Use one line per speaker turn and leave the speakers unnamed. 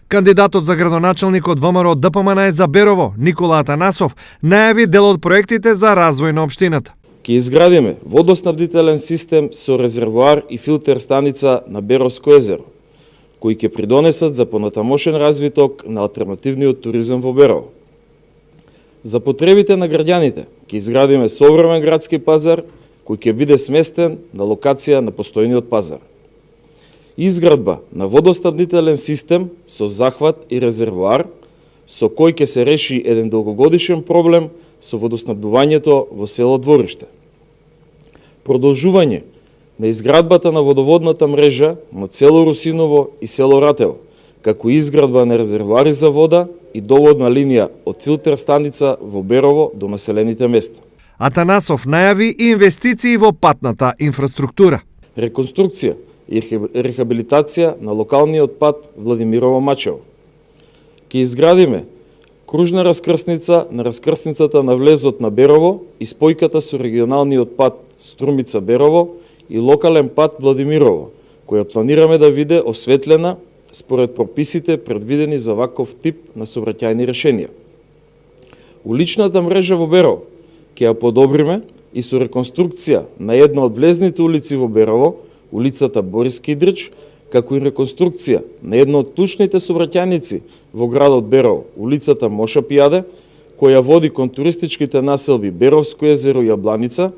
Кандидатот за градоначалник од ВМРО ДПМН за Берово, Никола Атанасов, најави дел од проектите за развој на општината.
Ке изградиме водоснабдителен систем со резервоар и филтер станица на Беровско езеро, кои ќе придонесат за понатамошен развиток на алтернативниот туризам во Берово. За потребите на граѓаните ќе изградиме современ градски пазар кој ќе биде сместен на локација на постојниот пазар. Изградба на водоснабдителен систем со захват и резервоар, со кој ќе се реши еден долгогодишен проблем со водоснабдувањето во село Двориште. Продолжување на изградбата на водоводната мрежа на село Русиново и село Ратево, како изградба на резервоари за вода и доводна линија од филтер станица во Берово до населените места.
Атанасов најави и инвестиции во патната инфраструктура.
Реконструкција и рехабилитација на локалниот пат Владимирово-Мачево. Ке изградиме кружна раскрсница на раскрсницата на влезот на Берово и спојката со регионалниот пат Струмица-Берово и локален пат Владимирово, која планираме да биде осветлена според прописите предвидени за ваков тип на сообраќајни решенија. Уличната мрежа во Берово ќе ја подобриме и со реконструкција на една од влезните улици во Берово, улицата Борис Кидрич, како и реконструкција на една од клучните сообраќајници во градот Берово, улицата Моша Пијаде, која води кон туристичките населби Беровско езеро и Јабланица,